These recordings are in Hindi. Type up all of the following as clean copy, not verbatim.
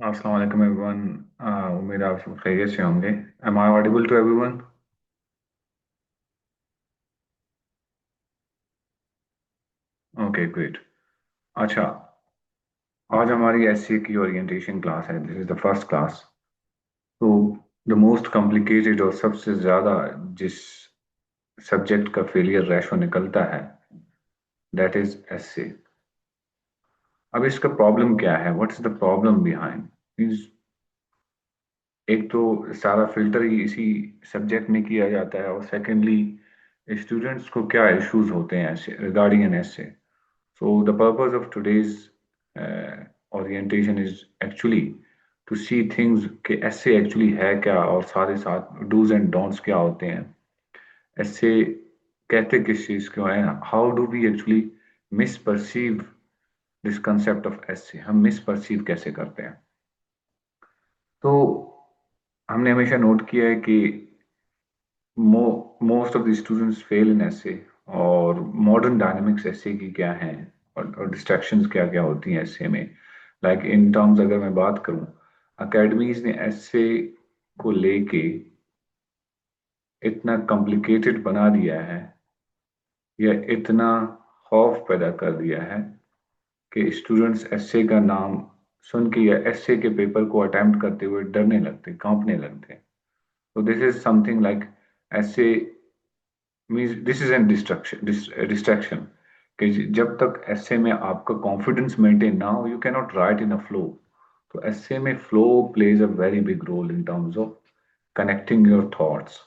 अस्सलाम वालेकुम एवरीवन। उम्मीद आप सब खैरियत से होंगे। Am I audible to everyone? Okay, great. अच्छा, आज हमारी एसए की ओरिएंटेशन क्लास है। This is the first class. तो द मोस्ट कॉम्प्लिकेटेड और सबसे ज़्यादा जिस सब्जेक्ट का फेलियर रेशो निकलता है, दैट इज एसए। अब इसका प्रॉब्लम क्या है? What is the problem behind? एक तो सारा फिल्टर ही इसी सब्जेक्ट में किया जाता है, और सेकेंडली स्टूडेंट्स को क्या इश्यूज होते हैं ऐसे regarding an essay. So the purpose of today's orientation is actually to see things कि ऐसे एक्चुअली है क्या, और साथ ही साथ डूज एंड डोंट्स क्या होते हैं ऐसे, कहते किस चीज को है, how do we actually misperceive this concept of essay, हम मिस परसीव कैसे करते हैं। तो हमने हमेशा नोट किया है कि most of the students fail in essay, और मॉडर्न डायनेमिक्स ऐसे की क्या हैं, और डिस्ट्रैक्शंस क्या क्या होती हैं ऐसे में। लाइक इन टर्म्स अगर मैं बात करूं, अकेडमीज ने ऐसे को लेके इतना कॉम्प्लिकेटेड बना दिया है, या इतना खौफ पैदा कर दिया है कि स्टूडेंट्स ऐसे का नाम सुन के या ऐसे के पेपर को अटेम्प्ट करते हुए डरने लगते, कांपने लगते। तो दिस इज समथिंग लाइक ऐसे means this is an distraction, कि जब तक ऐसे में आपका कॉन्फिडेंस मेंटेन ना हो, you can not write in a flow. तो ऐसे में flow plays a very big role in terms of connecting your thoughts.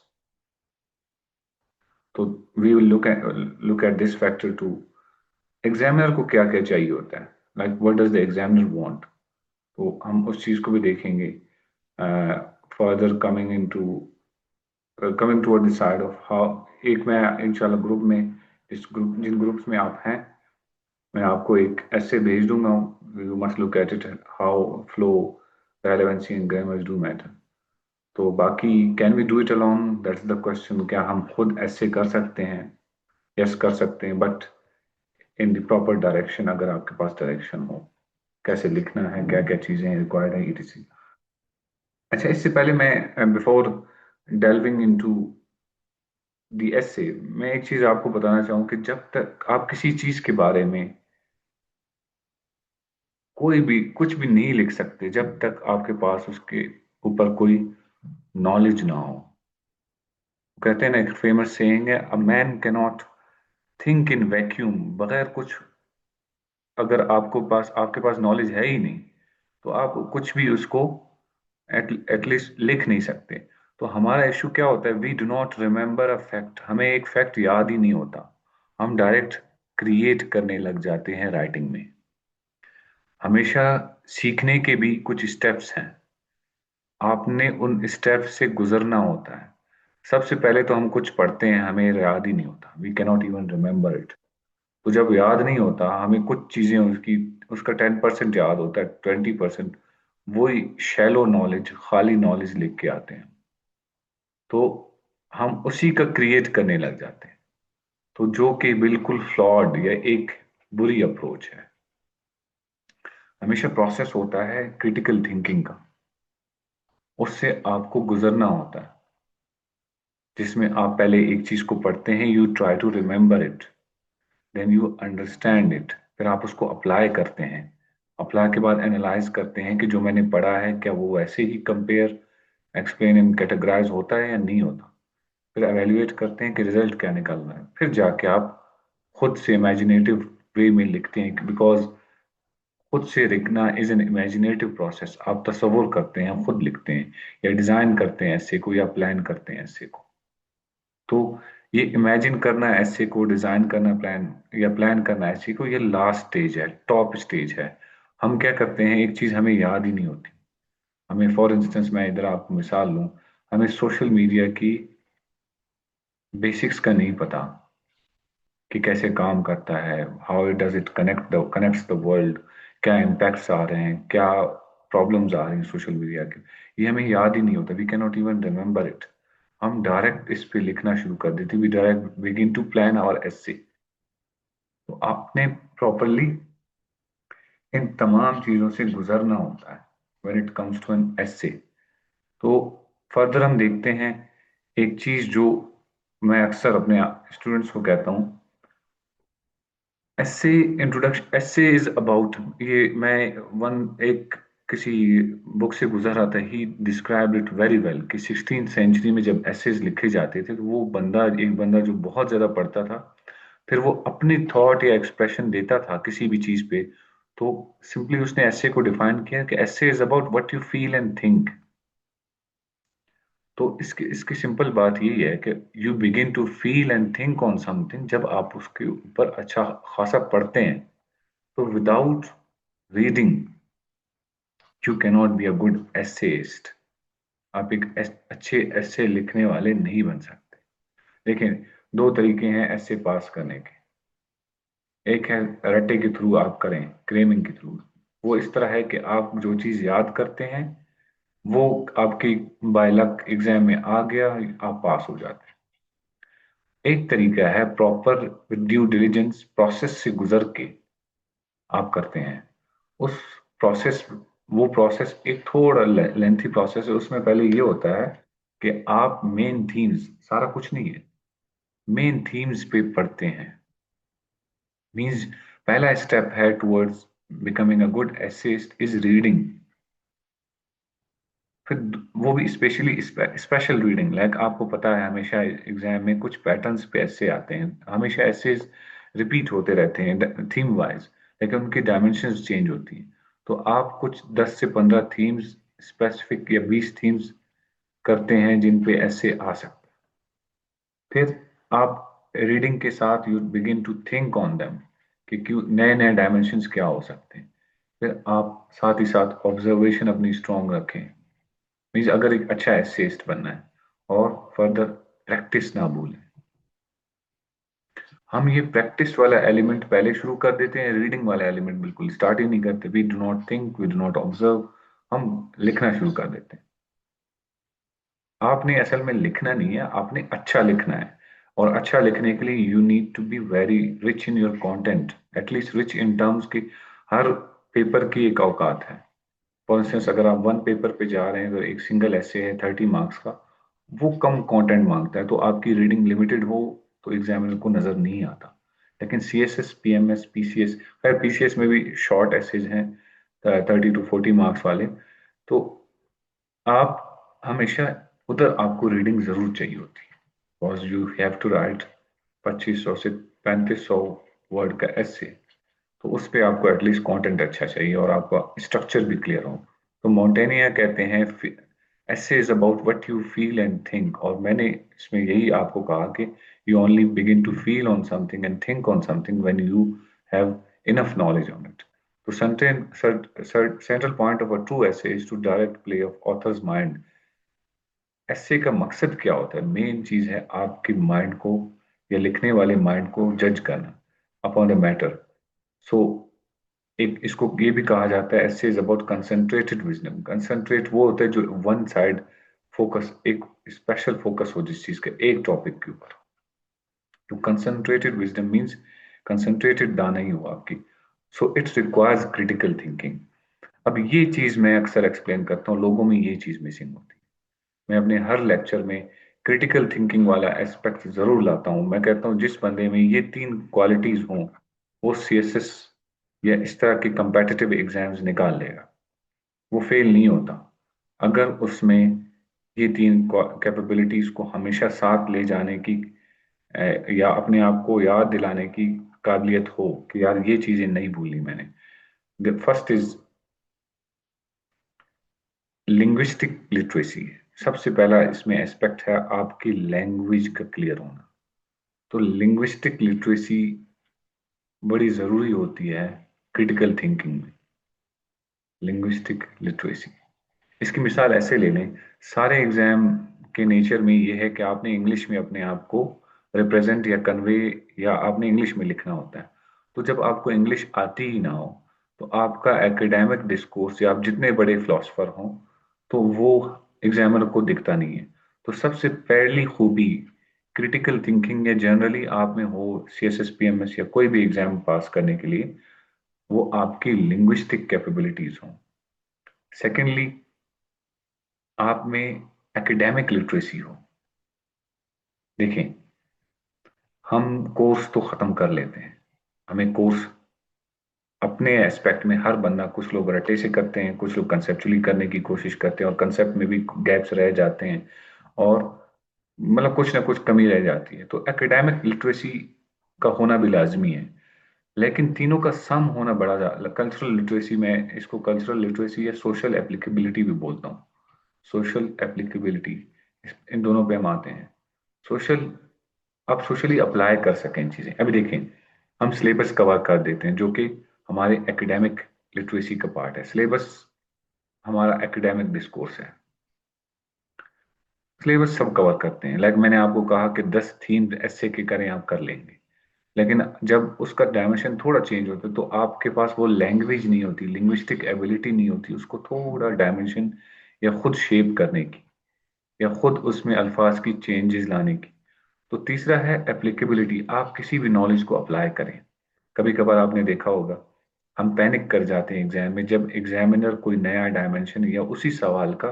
तो we will look at this factor too. Examiner को क्या क्या चाहिए होता है, like what does the examiner want. तो हम उस चीज को भी देखेंगे further coming toward the side of how. एक मैं इंशाल्लाह ग्रुप में, जिन ग्रुप्स में आप हैं, मैं आपको एक ऐसे भेज दूंगा। You must look at it, how flow, relevancy and grammar do matter. तो बाकी can we do it alone, that's the question. क्या हम खुद ऐसे कर सकते हैं? यस, कर सकते हैं, but in the proper direction, अगर आपके पास डायरेक्शन हो कैसे लिखना है, क्या क्या चीजें रिक्वायर्ड है, etc। अच्छा, इससे पहले मैं बिफोर डेल्विंग इनटू दी एसे, मैं एक चीज आपको बताना चाहूँ कि जब तक आप किसी चीज के बारे में कोई भी कुछ भी नहीं लिख सकते, जब तक आपके पास उसके ऊपर कोई नॉलेज ना हो। कहते हैं ना, एक फेमस सेइंग है, a man can not think in vacuum. बगैर कुछ, अगर आपके पास नॉलेज है ही नहीं, तो आप कुछ भी उसको एटलीस्ट लिख नहीं सकते। तो हमारा इशू क्या होता है, we do not remember a fact. हमें एक फैक्ट याद ही नहीं होता, हम डायरेक्ट क्रिएट करने लग जाते हैं राइटिंग में। हमेशा सीखने के भी कुछ स्टेप्स हैं, आपने उन स्टेप्स से गुजरना होता है। सबसे पहले तो हम कुछ पढ़ते हैं, हमें याद ही नहीं होता, we can not even remember it. तो जब याद नहीं होता, हमें कुछ चीजें उसका 10% याद होता है, 20% वही शैलो नॉलेज, खाली नॉलेज लिख के आते हैं। तो हम उसी का क्रिएट करने लग जाते हैं, तो जो कि बिल्कुल फ्लॉड या एक बुरी अप्रोच है। हमेशा प्रोसेस होता है क्रिटिकल थिंकिंग का, उससे आपको गुजरना होता है, जिसमें आप पहले एक चीज को पढ़ते हैं, you try to remember it, then you understand it, फिर आप उसको अप्लाई करते हैं। अप्लाई के बाद एनालाइज करते हैं कि जो मैंने पढ़ा है, क्या वो वैसे ही कंपेयर, एक्सप्लेन एंड कैटेगराइज होता है या नहीं होता। फिर एवेल्युएट करते हैं कि रिजल्ट क्या निकल रहा है, फिर जाके आप खुद से इमेजिनेटिव वे में लिखते हैं, बिकॉज खुद से लिखना इज एन इमेजिनेटिव प्रोसेस। आप तस्वुर करते हैं, खुद लिखते हैं, या डिजाइन करते हैं ऐसे को, या प्लान करते हैं ऐसे को। तो ये इमेजिन करना ऐसे को, डिजाइन करना प्लान, या प्लान करना ऐसे को, ये लास्ट स्टेज है, टॉप स्टेज है। हम क्या करते हैं, एक चीज हमें याद ही नहीं होती। हमें फॉर इंस्टेंस, मैं इधर आपको मिसाल लूं, हमें सोशल मीडिया की बेसिक्स का नहीं पता कि कैसे काम करता है, how it does it connects the world, क्या इम्पैक्ट्स आ रहे हैं, क्या प्रॉब्लम्स आ रही हैं सोशल मीडिया के, ये हमें याद ही नहीं होता। We can not even remember it. हम डायरेक्ट इस पे लिखना शुरू कर देते, we direct begin to plan our essay. तो आपने प्रॉपरली इन तमाम चीजों से गुजरना होता है। When it comes to an essay. तो फर्दर हम देखते हैं एक चीज जो मैं अक्सर अपने स्टूडेंट्स को कहता हूँ, एसे इंट्रोडक्शन, एसे इज अबाउट, ये मैं वन एक किसी बुक से गुजर रहा था, ही डिस्क्राइब्ड इट वेरी वेल कि 16th सेंचुरी में जब एसेज लिखे जाते थे तो वो बंदा, एक बंदा जो बहुत ज्यादा पढ़ता था, फिर वो अपनी थॉट या एक्सप्रेशन देता था किसी भी चीज पे, तो सिंपली उसने एसे को डिफाइन किया कि essay is about what you feel and think. तो इसकी इसकी सिंपल बात यही है कि you begin to feel and think on something जब आप उसके ऊपर अच्छा खासा पढ़ते हैं। तो without reading you cannot be a good essayist. आप एक अच्छे एसे लिखने वाले नहीं बन सकते। देखिए, दो तरीके हैं एसे पास करने के। एक है रट्टे के थ्रू आप करें, क्रेमिंग के थ्रू। वो इस तरह है कि आप जो चीज याद करते हैं वो आपकी बाय लक एग्जाम में आ गया, आप पास हो जाते हैं। एक तरीका है प्रॉपर ड्यू डिलिजेंस प्रोसेस से गुजर के आप करते हैं उस प्रोसेस। वो प्रोसेस एक थोड़ा लेंथी प्रोसेस है। उसमें पहले ये होता है कि आप मेन थीम्स, सारा कुछ नहीं है, मेन थीम्स पे पढ़ते हैं। मींस पहला स्टेप है towards becoming a good essayist is reading. फिर वो भी स्पेशली स्पेशल रीडिंग, लाइक आपको पता है हमेशा एग्जाम में कुछ पैटर्न्स पे ऐसे आते हैं, हमेशा ऐसे रिपीट होते रहते हैं थीम वाइज, लेकिन उनकी डायमेंशंस चेंज होती हैं। तो आप कुछ 10 से 15 थीम्स, स्पेसिफिक या 20 थीम्स करते हैं जिन पे ऐसे आ सकते हैं। फिर आप रीडिंग के साथ you begin to think on them कि क्यों नए नए डायमेंशंस क्या हो सकते हैं। फिर आप साथ ही साथ ऑब्जर्वेशन अपनी स्ट्रांग रखें, मीन्स अगर एक अच्छा एसेइस्ट बनना है, और फर्दर प्रैक्टिस ना भूलें। हम ये प्रैक्टिस वाला एलिमेंट पहले शुरू कर देते हैं, रीडिंग वाला एलिमेंट बिल्कुल स्टार्ट ही नहीं करते। We do not think, we do not observe, हम लिखना शुरू कर देते हैं। आपने असल में लिखना नहीं है, आपने अच्छा लिखना है। और अच्छा लिखने के लिए you need to be very rich in your content, at least rich in terms की हर पेपर की एक औकात है। फॉर इंस्टेंस अगर आप वन पेपर पे जा रहे हैं तो एक सिंगल ऐसे है 30 मार्क्स का, वो कम कंटेंट मांगता है, तो आपकी रीडिंग लिमिटेड हो तो एग्जामिनर को नजर नहीं आता। लेकिन C S S, P M S, P C S, खैर पी सी एस में भी शॉर्ट एसेज हैं 30 to 40 मार्क्स वाले, तो आप हमेशा उधर आपको रीडिंग जरूर चाहिए होती है, because you have to write 2500 से 3500 वर्ड का ऐसे। तो उस पे आपको एटलीस्ट कंटेंट अच्छा चाहिए और आपका स्ट्रक्चर भी क्लियर हो। तो मोंटेनिया कहते हैं essay is about what you feel and think, और मैंने इसमें यही आपको कहा कि you only begin to feel on something and think on something when you have enough knowledge on it. तो central point of a true essay is to direct play of author's mind. Essay का मकसद क्या होता है? मेन चीज है आपके माइंड को या लिखने वाले माइंड को जज करना अपॉन द मैटर। सो एक इसको ये भी कहा जाता है ऐसे is about concentrated wisdom. Concentrate वो होता है जो वन साइड फोकस, एक स्पेशल फोकस हो जिस चीज के एक टॉपिक के ऊपर। तो कंसंट्रेटेड विजडम मींस कंसंट्रेटेड दाना ही हो आपकी। So it's requires critical thinking. अब ये चीज मैं अक्सर एक्सप्लेन करता हूँ, लोगों में ये चीज मिसिंग होती है। मैं अपने हर लेक्चर में क्रिटिकल थिंकिंग वाला एस्पेक्ट जरूर लाता हूँ। मैं कहता हूँ जिस बंदे में ये तीन क्वालिटीज हों वो सीएसएस या इस तरह के कंपेटिटिव एग्जाम्स निकाल लेगा, वो फेल नहीं होता। अगर उसमें ये तीन कैपेबिलिटीज को हमेशा साथ ले जाने की या अपने आप को याद दिलाने की काबिलियत हो कि यार ये चीजें नहीं भूली मैंने। First is linguistic literacy. सबसे पहला इसमें एस्पेक्ट है आपकी लैंग्वेज का क्लियर होना। तो लिंग्विस्टिक लिटरेसी बड़ी जरूरी होती है क्रिटिकल थिंकिंग में। लिंग्विस्टिक लिटरेसी, इसकी मिसाल ऐसे ले लें, सारे एग्जाम के नेचर में ये है कि आपने इंग्लिश में अपने आप को रिप्रेजेंट या कन्वे या आपने इंग्लिश में लिखना होता है। तो जब आपको इंग्लिश आती ही ना हो तो आपका एकेडमिक डिस्कोर्स या आप जितने बड़े फिलोसफर हों तो वो एग्जामिनर को दिखता नहीं है। तो सबसे पहली खूबी क्रिटिकल थिंकिंग या जनरली आप में हो C S S P M S या कोई भी एग्जाम पास करने के लिए, वो आपकी लिंग्विस्टिक कैपेबिलिटीज हों। सेकेंडली, आप में एकेडमिक लिटरेसी हो। देखें, हम कोर्स तो खत्म कर लेते हैं, हमें कोर्स अपने एस्पेक्ट में हर बंदा, कुछ लोग रटे से करते हैं, कुछ लोग कंसेप्चुअली करने की कोशिश करते हैं और कंसेप्ट में भी गैप्स रह जाते हैं, और मतलब कुछ ना कुछ कमी रह जाती है। तो एकेडमिक लिटरेसी का होना भी लाजमी है, लेकिन तीनों का सम होना बड़ा ज्यादा। कल्चरल लिटरेसी में, इसको कल्चरल लिटरेसी या सोशल एप्लीकेबिलिटी भी बोलता हूँ। सोशल एप्लीकेबिलिटी, इन दोनों पे हम आते हैं। सोशल, आप सोशली अप्लाई कर सकें इन चीजें। अभी देखें, हम सिलेबस कवर कर देते हैं जो कि हमारे एकेडमिक लिटरेसी का पार्ट है। सिलेबस हमारा एकेडमिक डिस्कोर्स है, सिलेबस सब कवर करते हैं। लाइक मैंने आपको कहा कि 10 थीम ऐसे के करें, आप कर लेंगे, लेकिन जब उसका डायमेंशन थोड़ा चेंज होता है तो आपके पास वो लैंग्वेज नहीं होती, लिंग्विस्टिक एबिलिटी नहीं होती उसको थोड़ा डायमेंशन या खुद शेप करने की, या खुद उसमें अल्फाज की चेंजेस लाने की। तो तीसरा है एप्लीकेबिलिटी, आप किसी भी नॉलेज को अप्लाई करें। कभी कभार आपने देखा होगा, हम पैनिक कर जाते हैं एग्जाम में जब एग्जामिनर कोई नया डायमेंशन या उसी सवाल का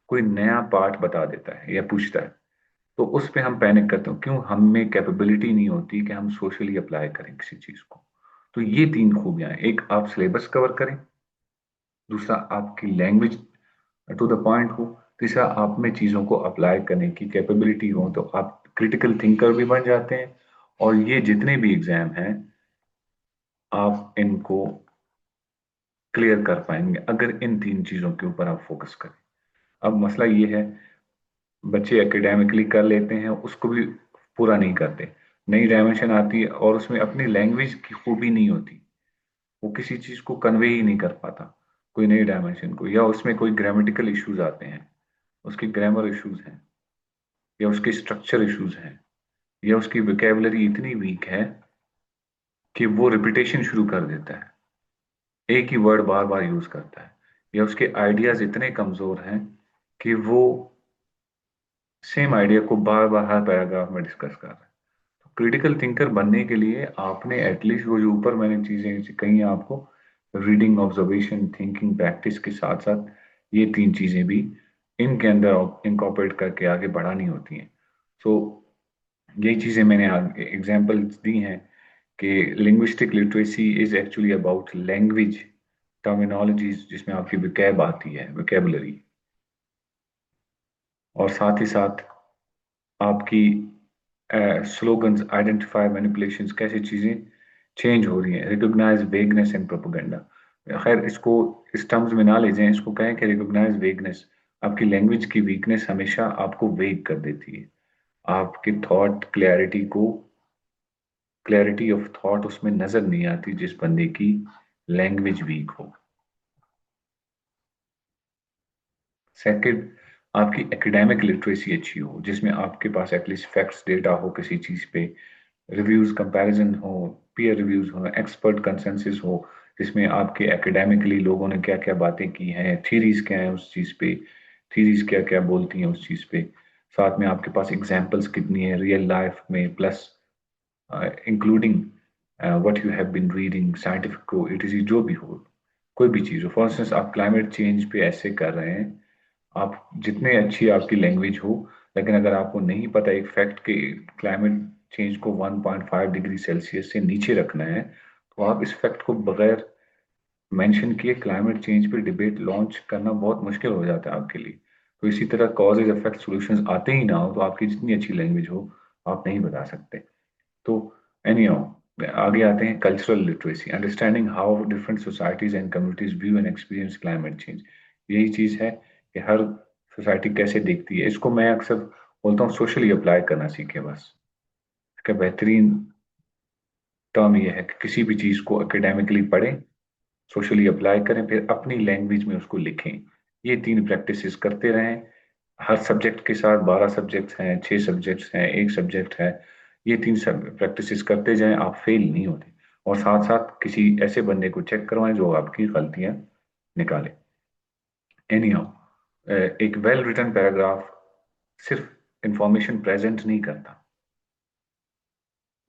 कोई नया पार्ट बता देता है या पूछता है, तो उस पे हम पैनिक करते हैं। क्यों? हम में कैपेबिलिटी नहीं होती कि हम सोशली अप्लाई करें किसी चीज को। तो ये तीन खूबियां हैं, एक आप सिलेबस कवर करें, दूसरा आपकी लैंग्वेज टू द पॉइंट हो, तीसरा आप में चीजों को अप्लाई करने की कैपेबिलिटी हो, तो आप क्रिटिकल थिंकर भी बन जाते हैं। और ये जितने भी एग्जाम हैं, आप इनको क्लियर कर पाएंगे अगर इन तीन चीजों के ऊपर आप फोकस करें। अब मसला ये है, बच्चे एकेडमिकली कर लेते हैं, उसको भी पूरा नहीं करते। नई डायमेंशन आती है और उसमें अपनी लैंग्वेज की खूबी नहीं होती, वो किसी चीज को कन्वे ही नहीं कर पाता, कोई नई डायमेंशन को, या उसमें कोई ग्रामेटिकल इश्यूज आते हैं, उसकी ग्रामर इश्यूज हैं, या उसके स्ट्रक्चर इश्यूज हैं, या उसकी वोकेबलरी इतनी वीक है कि वो रिपीटेशन शुरू कर देता है, एक ही वर्ड बार बार यूज करता है, या उसके आइडियाज इतने कमजोर हैं कि वो सेम आइडिया को बार बार हर पैराग्राफ में डिस्कस कर रहा है। तो क्रिटिकल थिंकर बनने के लिए आपने एटलीस्ट वो जो ऊपर मैंने चीजें कही हैं आपको, रीडिंग, ऑब्जर्वेशन, थिंकिंग, प्रैक्टिस के साथ साथ ये तीन चीजें भी इनके अंदर इंकॉर्पोरेट करके आगे बढ़ानी होती हैं। सो यही चीजें मैंने एग्जाम्पल्स दी हैं कि linguistic literacy is actually about language terminologies, जिसमें आपकी विकैब आती है, विकेबलरी, और साथ ही साथ आपकी स्लोगन्स, आइडेंटिफाई मैनिपुलेशंस, कैसी चीजें चेंज हो रही हैं, रिकॉग्नाइज वेगनेस एंड प्रोपेगेंडा। खैर इसको इस टर्म्स में ना ले जाएं, इसको कहें कि रिकॉग्नाइज वेगनेस, आपकी लैंग्वेज की वीकनेस हमेशा आपको वेग कर देती है, आपकी थॉट क्लैरिटी को, क्लैरिटी ऑफ थॉट उसमें नजर नहीं आती जिस बंदे की लैंग्वेज वीक हो। सेकंड, आपकी एकेडमिक लिटरेसी अच्छी हो, जिसमें आपके पास एटलीस्ट फैक्ट्स, डेटा हो किसी चीज पे, रिव्यूज, कंपैरिजन हो, पीयर रिव्यूज हो, एक्सपर्ट कंसेंसस हो, जिसमें आपके एकेडमिकली लोगों ने क्या क्या बातें की हैं, थीरीज क्या है उस चीज पे, थीरीज क्या क्या बोलती हैं उस चीज पे, साथ में आपके पास एग्जांपल्स कितनी है रियल लाइफ में, plus including what you have been reading, scientific को इट इज जो भी हो, कोई भी चीज हो। फॉर इंस्टेंस आप क्लाइमेट चेंज पे ऐसे कर रहे हैं, आप जितने अच्छी आपकी लैंग्वेज हो, लेकिन अगर आपको नहीं पता एक फैक्ट के क्लाइमेट चेंज को 1.5 डिग्री सेल्सियस से नीचे रखना है, तो आप इस फैक्ट को बगैर मेंशन किए क्लाइमेट चेंज पे डिबेट लॉन्च करना बहुत मुश्किल हो जाता है आपके लिए। तो इसी तरह कॉजेज इफेक्ट सॉल्यूशंस आते ही ना हो तो आपकी जितनी अच्छी लैंग्वेज हो, आप नहीं बता सकते। तो एनी आगे आते हैं cultural literacy, understanding how different societies and communities view and experience climate change. यही चीज है कि हर सोसाइटी कैसे देखती है इसको। मैं अक्सर बोलता हूँ सोशली अप्लाई करना सीखे बस। इसका बेहतरीन टर्म ये है कि किसी भी चीज को एकेडमिकली पढ़ें, सोशली अप्लाई करें, फिर अपनी लैंग्वेज में उसको लिखें। ये तीन प्रैक्टिसेस करते रहें। हर सब्जेक्ट के साथ 12 सब्जेक्ट्स हैं, 6 सब्जेक्ट्स हैं, एक सब्जेक्ट है, ये तीन सब प्रैक्टिसेस करते जाएं, आप फेल नहीं होते। और साथ साथ किसी ऐसे बंदे को चेक करवाएं जो आपकी गलतियां निकाले। एनी एक वेल रिटन पैराग्राफ सिर्फ इंफॉर्मेशन प्रेजेंट नहीं करता,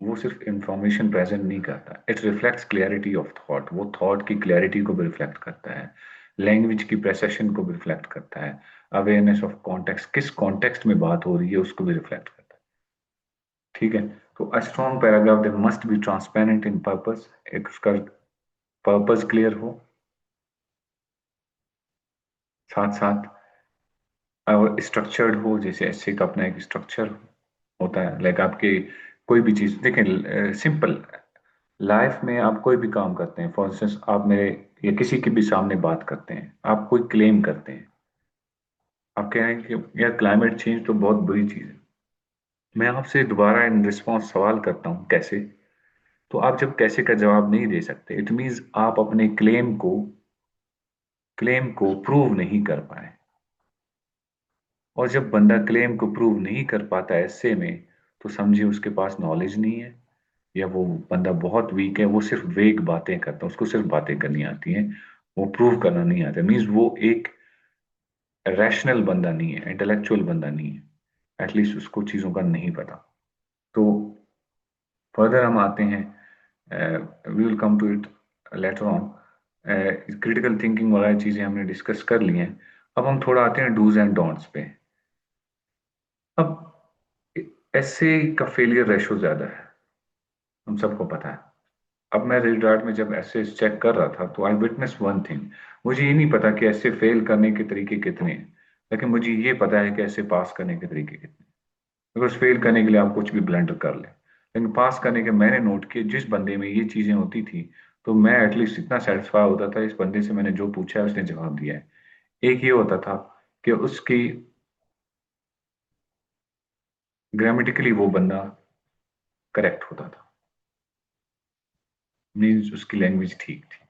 वो सिर्फ इंफॉर्मेशन प्रेजेंट नहीं करता, it reflects clarity of thought, वो थॉट की क्लैरिटी को भी रिफ्लेक्ट करता है। लैंग्वेज की प्रेसेशन को भी रिफ्लेक्ट करता है, अवेयरनेस ऑफ कॉन्टेक्स्ट, किस कॉन्टेक्स्ट में बात हो रही है उसको भी रिफ्लेक्ट करता है। ठीक है। तो a strong paragraph there must be transparent in purpose, एक उसका पर्पस क्लियर हो, साथ साथ और स्ट्रक्चर्ड हो, जैसे ऐसे का अपना एक स्ट्रक्चर होता है। लाइक आपके कोई भी चीज देखें, सिंपल लाइफ में आप कोई भी काम करते हैं, फॉर इंस्टेंस आप मेरे या किसी के भी सामने बात करते हैं, आप कोई क्लेम करते हैं, आप कह रहे हैं कि यार क्लाइमेट चेंज तो बहुत बुरी चीज है, मैं आपसे दोबारा इन रिस्पॉन्स सवाल करता हूं कैसे। तो आप जब कैसे का जवाब नहीं दे सकते, इट मीन्स आप अपने क्लेम को प्रूव नहीं कर पाए। और जब बंदा क्लेम को प्रूव नहीं कर पाता ऐसे में, तो समझिए उसके पास नॉलेज नहीं है, या वो बंदा बहुत वीक है, वो सिर्फ वेग बातें करता है, उसको सिर्फ बातें करनी आती हैं, वो प्रूव करना नहीं आता। मीन्स वो एक रैशनल बंदा नहीं है, इंटेलेक्चुअल बंदा नहीं है, एटलीस्ट उसको चीज़ों का नहीं पता। तो फर्दर हम आते हैं, we will come to it later on. Critical thinking वाला चीज़ें हमने डिस्कस कर ली हैं। अब हम थोड़ा आते हैं डूज एंड डोंट्स पे। अब ऐसे का फेलियर रेशो ज्यादा है, हम सबको पता है। अब मैं रिजल्ट में जब ऐसे चेक कर रहा था, तो आई विटनेस वन थिंग। मुझे ये नहीं पता कि ऐसे फेल करने के तरीके कितने हैं, लेकिन मुझे ये पता है कि ऐसे पास करने के तरीके कितने हैं। बिकॉज फेल करने के लिए आप कुछ भी ब्लेंडर कर लें, लेकिन पास करने के मैंने नोट किए, जिस बंदे में ये चीजें होती थी, तो मैं एटलीस्ट इतना सेटिस्फाई होता था, इस बंदे से मैंने जो पूछा है उसने जवाब दिया है। एक ये होता था कि उसकी ग्रामेटिकली वो बंदा करेक्ट होता था, मीन्स उसकी लैंग्वेज ठीक थी।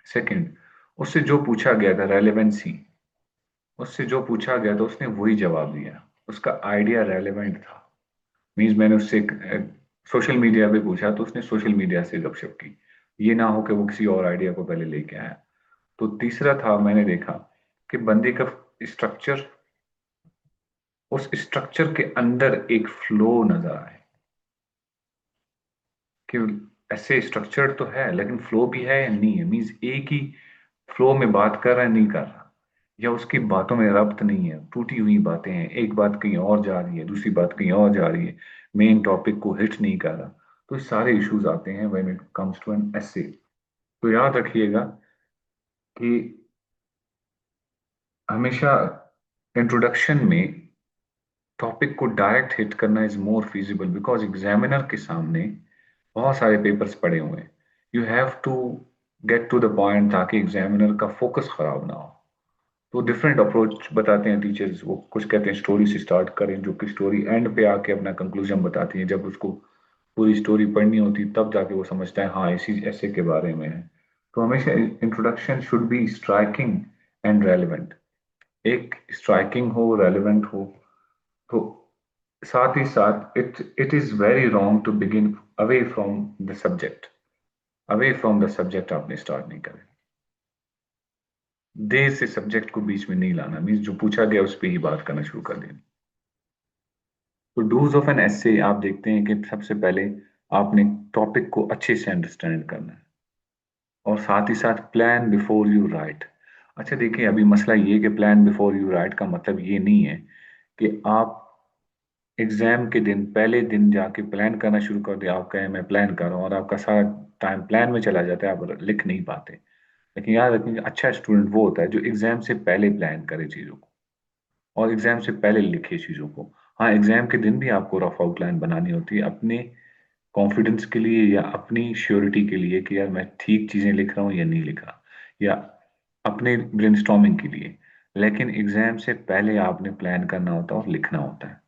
सेकंड, उससे जो पूछा गया था रेलेवेंसी, उससे जो पूछा गया था उसने वही जवाब दिया, उसका आइडिया रेलेवेंट था। मीन्स मैंने उससे सोशल मीडिया पे पूछा तो उसने सोशल मीडिया से गपशप की, ये ना हो कि वो किसी और आइडिया को पहले लेके आया। तो तीसरा था, मैंने देखा कि बंदे का स्ट्रक्चर, उस स्ट्रक्चर के अंदर एक फ्लो नजर आए, कि ऐसे स्ट्रक्चर तो है लेकिन फ्लो भी है या नहीं है। मीन्स एक ही फ्लो में बात कर रहा है, नहीं कर रहा, या उसकी बातों में रब्त नहीं है, टूटी हुई बातें हैं, एक बात कहीं और जा रही है, दूसरी बात कहीं और जा रही है, मेन टॉपिक को हिट नहीं कर रहा। तो ये सारे इश्यूज आते हैं when it comes to an essay. तो याद रखिएगा कि हमेशा इंट्रोडक्शन में टॉपिक को डायरेक्ट हिट करना is more feasible, because examiner के सामने बहुत सारे पेपर्स पड़े हुए हैं। You have to get to the point, ताकि एग्जामिनर का फोकस खराब ना हो। तो डिफरेंट अप्रोच बताते हैं टीचर्स, वो कुछ कहते हैं स्टोरी से स्टार्ट करें, जो कि स्टोरी एंड पे आके अपना कंक्लूजन बताती है। जब उसको पूरी स्टोरी पढ़नी होती तब जाके वो समझता है हाँ इसी ऐसे के बारे में है। तो हमेशा introduction should be striking and relevant, एक स्ट्राइकिंग हो, रेलिवेंट हो। तो साथ ही साथ it is very wrong to begin away from the subject, away from the subject आपने स्टार्ट नहीं करें, देर से सब्जेक्ट को बीच में नहीं लाना, मीन्स जो पूछा गया उस पर ही बात करना शुरू कर देना। तो डूज ऑफ एन एसे आप देखते हैं कि सबसे पहले आपने टॉपिक को अच्छे से अंडरस्टैंड करना है, और साथ ही साथ प्लान बिफोर यू राइट। अच्छा देखिए, अभी मसला ये कि प्लान बिफोर यू राइट का मतलब ये नहीं है कि आप एग्जाम के दिन पहले दिन जाके प्लान करना शुरू कर दिया, आप कहें मैं प्लान कर रहा हूँ, और आपका सारा टाइम प्लान में चला जाता है, आप लिख नहीं पाते। लेकिन याद रखेंगे, अच्छा स्टूडेंट वो होता है जो एग्जाम से पहले प्लान करे चीज़ों को, और एग्जाम से पहले लिखे चीज़ों को। हाँ, एग्जाम के दिन भी आपको रफ आउटलाइन बनानी होती है, अपने कॉन्फिडेंस के लिए या अपनी श्योरिटी के लिए, कि यार मैं ठीक चीज़ें लिख रहा हूँ या नहीं लिख रहा, या अपने ब्रेनस्टॉर्मिंग के लिए। लेकिन एग्जाम से पहले आपने प्लान करना होता है और लिखना होता है।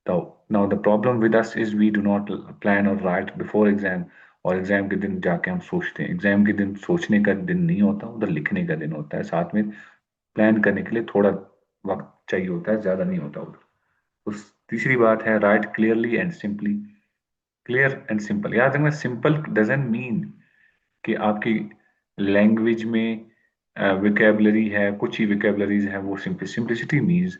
तो now the problem with us is we do not plan और राइट बिफोर एग्जाम, और एग्जाम के दिन जाके हम सोचते हैं। एग्जाम के दिन सोचने का दिन नहीं होता, उधर लिखने का दिन होता है। साथ में प्लान करने के लिए थोड़ा वक्त चाहिए होता है, ज्यादा नहीं होता उधर। उस तीसरी बात है right clearly and simply. Clear and simple, याद रखना, सिंपल डजंट मीन कि आपकी लैंग्वेज में विकेबलरी है, कुछ ही विकेबलरीज है वो सिंपलिसिटी मीन्स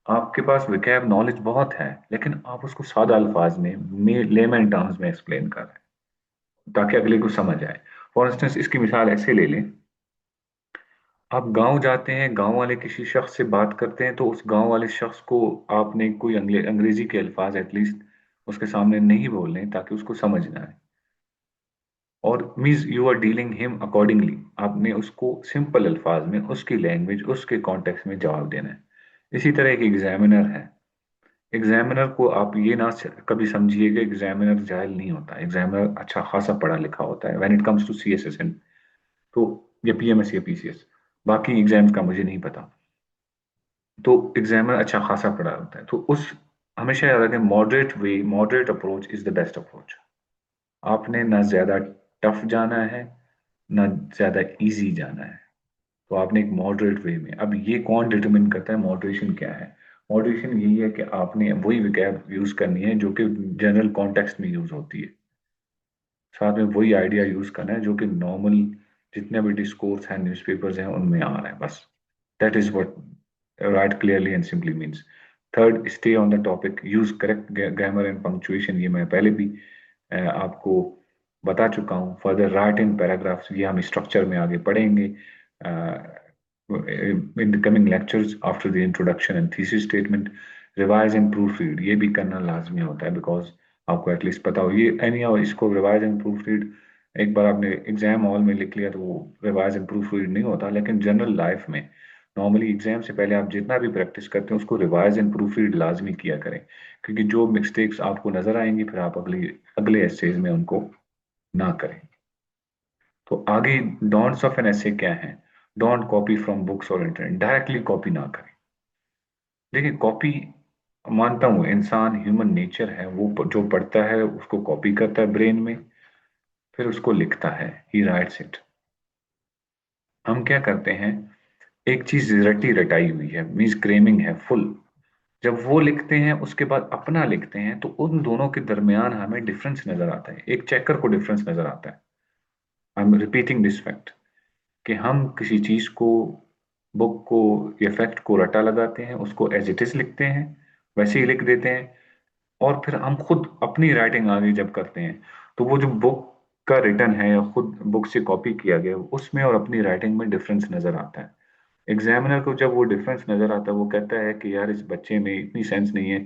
आपके पास विकैब नॉलेज बहुत है, लेकिन आप उसको सादा अल्फाज में लेमन टर्म्स में एक्सप्लेन कर रहे हैं, ताकि अगले को समझ आए। फॉर इंस्टेंस इसकी मिसाल ऐसे ले लें, आप गांव जाते हैं, गांव वाले किसी शख्स से बात करते हैं, तो उस गांव वाले शख्स को आपने कोई अंग्रेजी के अल्फाज एटलीस्ट उसके सामने नहीं बोलने ताकि उसको समझ ना आए, और means you are dealing him accordingly, आपने उसको सिंपल अल्फाज में उसकी लैंग्वेज उसके कॉन्टेक्स्ट में जवाब देना है। इसी तरह एक एग्जामिनर है, एग्जामिनर को आप ये ना कभी समझिएगा एग्जामिनर जाहिल नहीं होता, एग्जामिनर अच्छा खासा पढ़ा लिखा होता है when it comes to CSSN, तो या PMS या PCS, बाकी एग्जाम्स का मुझे नहीं पता। तो एग्जामिनर अच्छा खासा पढ़ा होता है, तो उस हमेशा याद रखें moderate way, moderate approach is the best approach. आपने ना ज्यादा टफ जाना है, ना ज्यादा इजी जाना है, तो आपने एक मॉडरेट वे में, अब ये कौन डिटरमिन करता है मॉडरेशन क्या है? मॉडरेशन यही है कि आपने वही विकैब यूज करनी है जो कि जनरल कॉन्टेक्स्ट में यूज होती है, साथ में वही आइडिया यूज करना है जो कि नॉर्मल जितने भी डिस्कोर्स हैं न्यूज़पेपर्स हैं उनमें आ रहा है, बस। That is what right clearly and simply means. Third, stay on the topic, use correct grammar and punctuation, ये मैं पहले भी आपको बता चुका हूँ। फर्दर, राइट इन पैराग्राफ्स, ये हम स्ट्रक्चर में आगे पढ़ेंगे in the coming lectures after the introduction and thesis statement. Revise and proof read, ये भी करना लाजमी होता है, बिकॉज आपको एटलीस्ट पता हो ये एनी, इसको रिवाइज एंड प्रूफ रीड एक बार आपने एग्जाम हॉल में लिख लिया तो वो रिवाइज एंड प्रूफ रीड नहीं होता, लेकिन जनरल लाइफ में नॉर्मली एग्जाम से पहले आप जितना भी प्रैक्टिस करते हैं उसको रिवाइज एंड प्रूफ रीड लाजमी किया करें, क्योंकि जो मिस्टेक्स आपको नजर आएंगी फिर आप अगले अगले एसेज में उनको ना करें। तो आगे डोंट्स ऑफ एन एसे क्या है? डोंट कॉपी फ्रॉम बुक्स और इंटरनेट, डायरेक्टली कॉपी ना करें। देखिए कॉपी, मानता हूं इंसान ह्यूमन नेचर है, वो जो पढ़ता है उसको कॉपी करता है ब्रेन में, फिर उसको लिखता है, ही राइट्स इट। हम क्या करते हैं, एक चीज रटी रटाई हुई है, मीन्स क्रेमिंग है फुल, जब वो लिखते हैं उसके बाद अपना लिखते हैं तो उन दोनों के दरमियान हमें डिफरेंस नजर आता है, एक चेकर को डिफरेंस नजर आता है। I am repeating this fact कि हम किसी चीज को, बुक को या फैक्ट को रटा लगाते हैं, उसको एज इट इज लिखते हैं, वैसे ही लिख देते हैं, और फिर हम खुद अपनी राइटिंग आगे जब करते हैं तो वो जो बुक का रिटर्न है या खुद बुक से कॉपी किया गया उसमें और अपनी राइटिंग में डिफरेंस नजर आता है। एग्जामिनर को जब वो डिफरेंस नजर आता है वो कहता है कि यार इस बच्चे में इतनी सेंस नहीं है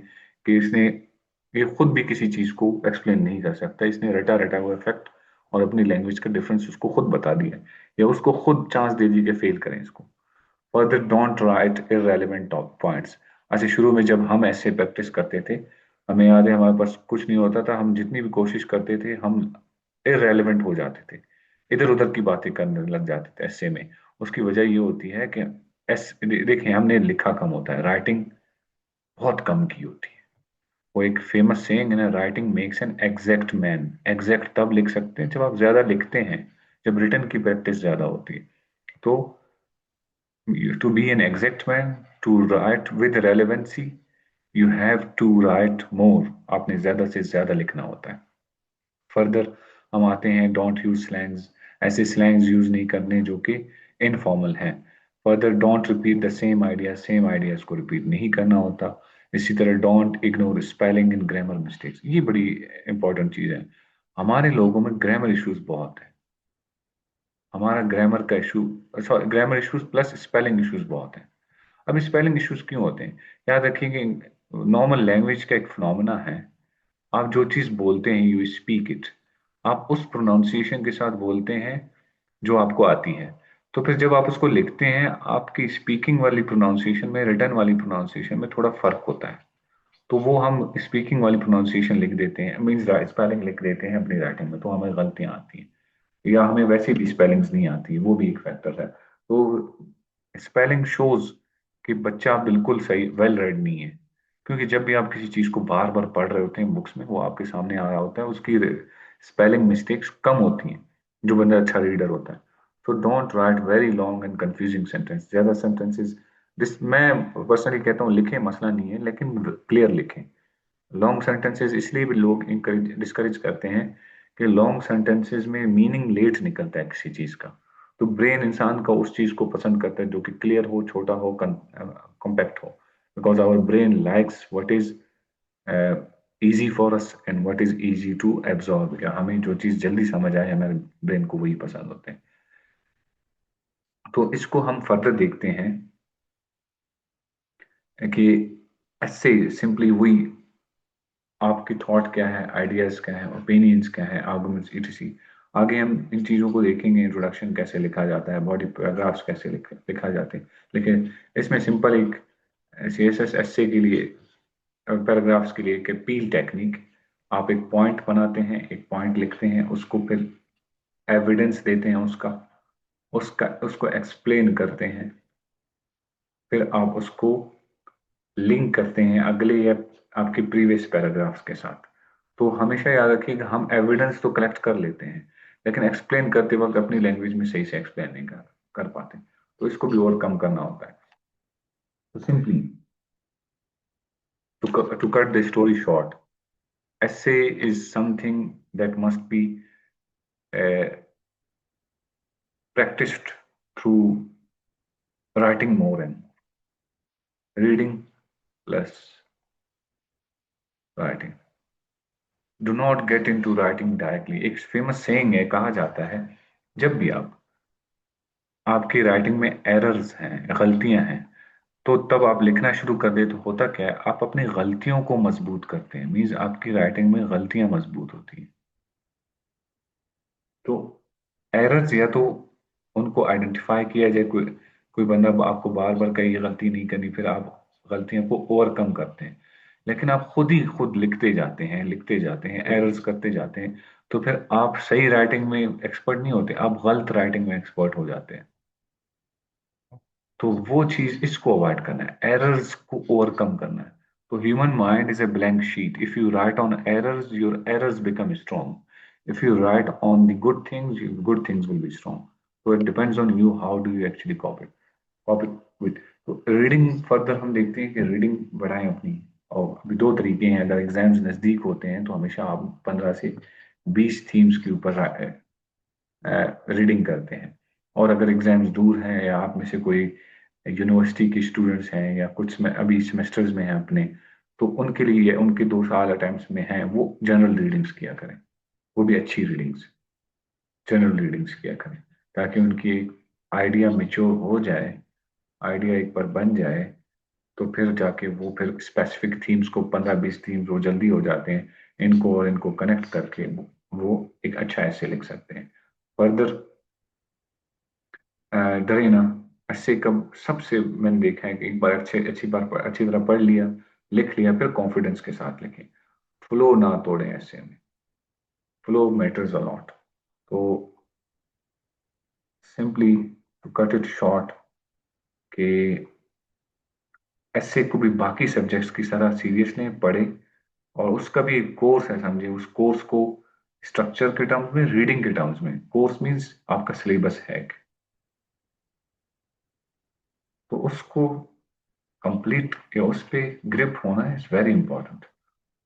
कि इसने, ये खुद भी किसी चीज को एक्सप्लेन नहीं कर सकता, इसने रटा रटा हुआ फैक्ट और अपनी लैंग्वेज का डिफरेंस उसको खुद बता दिया, या उसको खुद चांस दे दी कि फेल करें इसको। Further, don't write irrelevant points. अच्छा, शुरू में जब हम ऐसे प्रैक्टिस करते थे, हमें याद है हमारे पास कुछ नहीं होता था, हम जितनी भी कोशिश करते थे हम इररेलेवेंट हो जाते थे, इधर उधर की बातें करने लग जाते थे ऐसे में। उसकी वजह ये होती है कि देखिए हमने लिखा कम होता है, राइटिंग बहुत कम की होती है। वो एक फेमस सेइंग है ना, writing makes an exact man. Exact तब लिख सकते हैं जब आप ज्यादा लिखते हैं, जब रिटर्न की प्रैक्टिस ज्यादा होती है। तो to be an exact man, to write with relevancy, you have to write more, आपने ज्यादा से ज्यादा लिखना होता है। फर्दर हम आते हैं, डोंट यूज स्लैंग्स, ऐसे स्लैंग्स यूज नहीं करने जो कि इनफॉर्मल हैं। Further, don't repeat the same ideas को रिपीट नहीं करना होता। इसी तरह don't ignore spelling and grammar mistakes, ये बड़ी इंपॉर्टेंट चीज है। हमारे लोगों में ग्रामर इश्यूज बहुत है, हमारा ग्रामर का issue, sorry grammar issues plus spelling issues बहुत है। अब स्पेलिंग इश्यूज क्यों होते हैं? याद रखिए कि नॉर्मल लैंग्वेज का एक फिनोमेना है, आप जो चीज बोलते हैं यू स्पीक इट, आप उस प्रोनाउंसिएशन के साथ बोलते हैं जो आपको आती है, तो फिर जब आप उसको लिखते हैं आपकी स्पीकिंग वाली प्रोनाउंसिएशन में रिटर्न वाली प्रोनाउंसिएशन में थोड़ा फर्क होता है, तो वो हम स्पीकिंग वाली प्रोनाउंसिएशन लिख देते हैं, मीन्स स्पेलिंग लिख देते हैं अपनी राइटिंग में, तो हमें गलतियां आती हैं, या हमें वैसे भी स्पेलिंग्स नहीं आती, वो भी एक फैक्टर है। तो स्पेलिंग शोज कि बच्चा बिल्कुल सही वेल रेड नहीं है, क्योंकि जब भी आप किसी चीज को बार बार पढ़ रहे होते हैं बुक्स में, वो आपके सामने आ रहा होता है, उसकी स्पेलिंग मिस्टेक्स कम होती हैं जो बंदा अच्छा रीडर होता है। तो don't write very long and confusing sentence, ज्यादा सेंटेंसेस दिस मैं पर्सनली कहता हूँ लिखें, मसला नहीं है, लेकिन क्लियर लिखें। लॉन्ग सेंटेंसेस इसलिए भी लोग इंकरेज डिस्करेज करते हैं कि लॉन्ग सेंटेंसेस में मीनिंग लेट निकलता है किसी चीज का, तो ब्रेन इंसान का उस चीज को पसंद करता है जो कि क्लियर हो, छोटा हो, कॉम्पैक्ट हो, because our brain likes what is easy for us and what is easy to absorb, या हमें जो चीज जल्दी समझ आए हमारे ब्रेन को वही पसंद होते हैं। तो इसको हम फर्दर देखते हैं कि ऐसे सिंपली वही आपकी थॉट क्या है, आइडियाज क्या है, ओपिनियंस क्या है, आर्गुमेंट्स ईटीसी। आगे हम इन चीजों को देखेंगे, इंट्रोडक्शन कैसे लिखा जाता है, बॉडी पैराग्राफ्स कैसे लिखा जाते हैं। लेकिन इसमें सिंपल एक सीएसएस एसए के लिए, पैराग्राफ्स के लिए, कि पील टेक्निक। आप एक पॉइंट बनाते हैं, एक पॉइंट लिखते हैं, उसको फिर एविडेंस देते हैं उसका, उसको एक्सप्लेन करते हैं, फिर आप उसको लिंक करते हैं अगले या आपके प्रीवियस पैराग्राफ्स के साथ। तो हमेशा याद रखिए कि हम एविडेंस तो कलेक्ट कर लेते हैं, लेकिन एक्सप्लेन करते वक्त अपनी लैंग्वेज में सही से एक्सप्लेन नहीं कर पाते। तो इसको भी ओवरकम करना होता है। तो simply to cut the story short, essay is something that must be uh, practiced through writing more and reading less writing. Do not get into writing directly. एक फेमस सेइंग है, कहा जाता है जब भी आपकी राइटिंग में एरर्स हैं, गलतियां हैं, तो तब आप लिखना शुरू कर दे, तो होता क्या है, आप अपनी गलतियों को मजबूत करते हैं। मीन्स आपकी राइटिंग में गलतियां मजबूत होती हैं। तो एरर्स या तो उनको आइडेंटिफाई किया जाए, कोई कोई बंदा आपको बार बार कहे ये गलती नहीं करनी, फिर आप गलतियों को ओवरकम करते हैं। लेकिन आप खुद ही खुद लिखते जाते हैं, लिखते जाते हैं, एरर्स करते जाते हैं, तो फिर आप सही राइटिंग में एक्सपर्ट नहीं होते, आप गलत राइटिंग में एक्सपर्ट हो जाते हैं। तो वो चीज, इसको अवॉइड करना है, एरर्स को ओवरकम करना है। तो human mind is a blank sheet. If you write on errors, your errors become strong. If you write on the good things will be strong. तो it depends on you, how do you actually cope with. तो रीडिंग फर्दर हम देखते हैं कि रीडिंग बढ़ाएं अपनी। और अभी दो तरीके हैं, अगर एग्जाम्स नजदीक होते हैं तो हमेशा आप 15 से 20 थीम्स के ऊपर रीडिंग करते हैं। और अगर एग्जाम्स दूर हैं, या आप में से कोई यूनिवर्सिटी के स्टूडेंट्स हैं, या कुछ में अभी सेमेस्टर्स में हैं अपने, तो उनके लिए, उनके 2 साल अटेम्प्ट्स में हैं, वो जनरल रीडिंग्स किया करें। वो भी अच्छी रीडिंग्स, जनरल रीडिंग्स किया करें, ताकि उनकी आइडिया मेच्योर हो जाए, आइडिया एक बार बन जाए, तो फिर जाके वो फिर स्पेसिफिक थीम्स को, 15-20 थीम्स वो जल्दी हो जाते हैं, इनको और इनको कनेक्ट करके वो एक अच्छा ऐसे लिख सकते हैं। फर्दर डरे ना। ऐसे कब सबसे मैंने देखा है कि एक बार अच्छी तरह पढ़ लिया, लिख लिया, फिर कॉन्फिडेंस के साथ लिखें। फ्लो ना तोड़ें ऐसे में। Flow matters a lot. तो simply to cut it short, कि ऐसे को भी बाकी सब्जेक्ट्स की तरह सीरियस लें, पढ़ें, और उसका भी एक कोर्स है, समझे, उस कोर्स को स्ट्रक्चर के टर्म्स में, रीडिंग के टर्म्स में। कोर्स मींस आपका सिलेबस है, तो उसको कंप्लीट या उस पे ग्रिप होना इज वेरी इंपॉर्टेंट।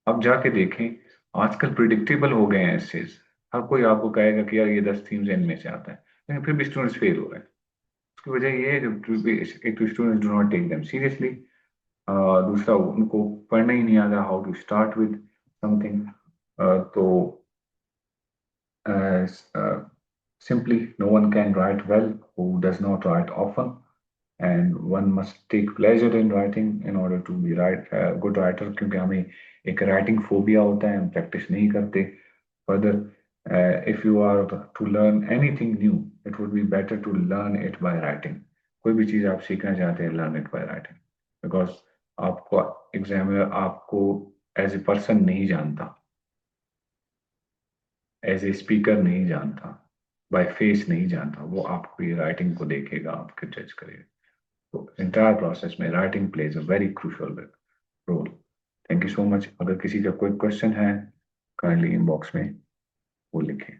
अब जाके देखें, आजकल प्रिडिक्टेबल हो गए हैं एसेज। हर कोई आपको कहेगा कि यार ये 10 थीम्स इनमें से आता है, लेकिन फिर भी स्टूडेंट्स फेल हो रहे हैं। उसकी वजह ये है कि एक तो students do not take them seriously, दूसरा उनको पढ़ना ही नहीं आता how to start with something. तो simply no one can write well who does not write often, and one must take pleasure in writing in order to be good writer, क्योंकि हमें एक writing phobia होता है, हम प्रैक्टिस नहीं करते। Further, if you are to learn anything new, it would be better to learn it by writing. कोई भी चीज़ आप सीखना चाहते हैं, learn it by writing, because आपको एग्जामिनर आपको एज ए पर्सन नहीं जानता, एज ए स्पीकर नहीं जानता, बाय फेस नहीं जानता, वो आपको ये राइटिंग को देखेगा, आपके जज करेगा। तो इंटायर प्रोसेस में writing plays a very crucial role. Thank you so much. अगर किसी का कोई क्वेश्चन है, काइंडली इनबॉक्स में वो लिखें।